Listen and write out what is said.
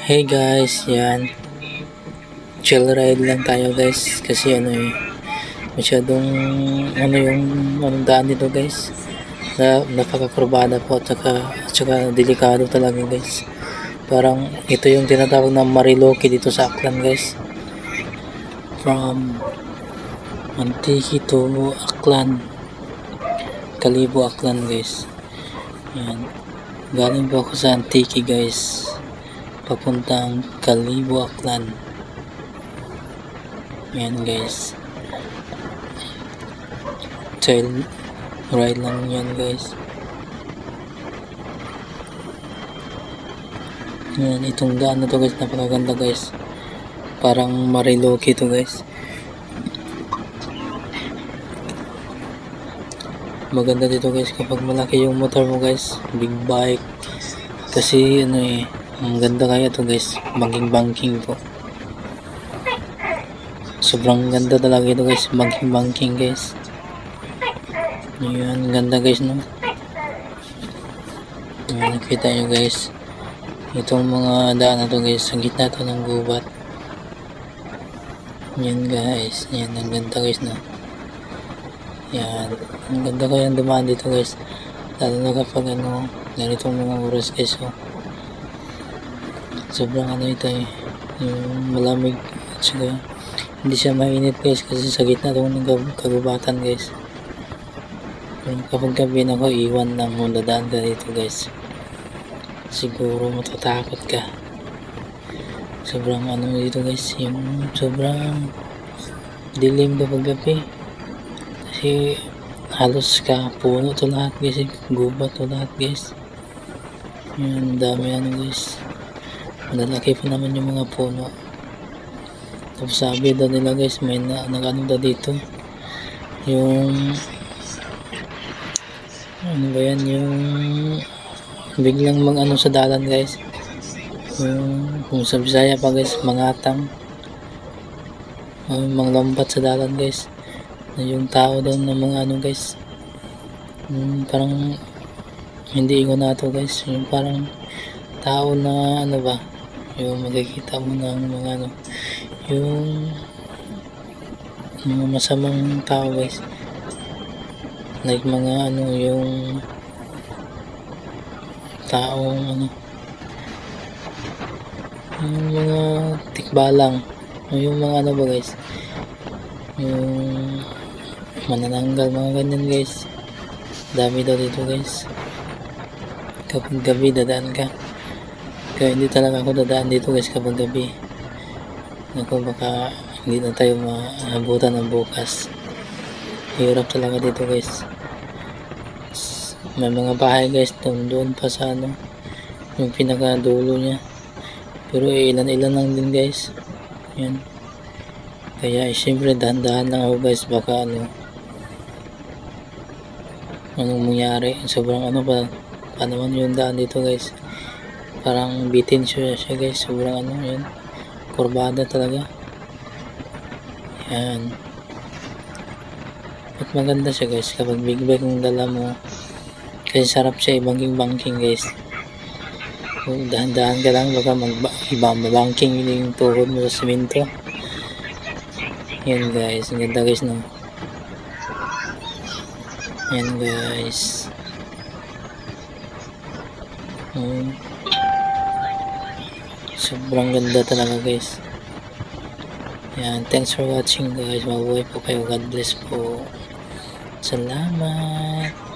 Hey guys, yan. Chill ride lang tayo guys. Kasi masyadong yung anong daan dito guys. Napakakurbada po at saka delikado talaga guys. Parang ito yung tinatawag na Mariloki dito sa Aklan guys. From Antique to Aklan. Kalibo Aklan guys. Yan. Galing po ako sa Antique guys. Papuntang Kalibo Aklan. Yan guys. Chill ride lang yan guys. Yan, itong daan na to guys, napakaganda guys. Parang Mariloki to guys. Maganda dito guys kapag malaki yung motor mo guys, big bike. Kasi ang ganda kaya to guys, banking po. Sobrang ganda talaga ito guys, banking guys. Yan, ganda guys no. Yan, nakita nyo guys. Itong mga daan na to guys, sa gitna to ng gubat. Yan guys, yan, ang ganda guys no. Yan, ang ganda kaya dumaan dito guys. Lalo na kapag ganitong mga oras guys oh. Sobrang ito yung malamig at saka hindi siya mainit guys kasi sa gitna to ng kagubatan guys. Kapag gabi na ko, iwan lang kung dadaan ka dito guys. Siguro matatakot ka. Sobrang dito guys, yung sobrang dilim kapag gabi. Kasi halos puno to lahat guys, gubat to lahat guys. Yan, dami guys. Malalaki pa naman yung mga puno. Tapos sabi daw nila guys, may nag-ano daw dito. Yung yung biglang sa dalan guys. Yung kung sa Bisaya pa guys, mangatang. Manglambat sa dalan guys. Yung tao daw ng mga guys. Parang hindi ingon nato guys. Yung parang tao na ba, yung makikita mo ng mga yung mga masamang tao guys, like mga yung taong yung mga tikbalang, yung mga ba guys, yung manananggal, mga ganyan guys. Dami daw dito guys kapag gabi dadaan ka. Kaya hindi talaga ako dadaan dito guys kapag gabi. Ako baka hindi na tayo maabutan ng bukas. Hirap talaga dito guys. May mga bahay guys doon pa sa yung pinakadulo niya. Pero ilan-ilan lang din guys. Yan. Kaya siyempre dahan-dahan lang ako guys, baka anong mangyari. Sobrang pa naman yung daan dito guys. Parang bitin siya guys. Sobrang yun. Kurbada talaga. Yan. At maganda siya guys kapag big bike yung dala mo. Kasi sarap siya banking guys. Kung dahan-dahan ka lang, baka mabangking yung tuhod mo sa simento. Yan guys. Ang ganda guys no. Yan guys. Sobrang ganda talaga guys. Yan, thanks for watching guys. Mabuhay po kayo. God bless po. Salamat.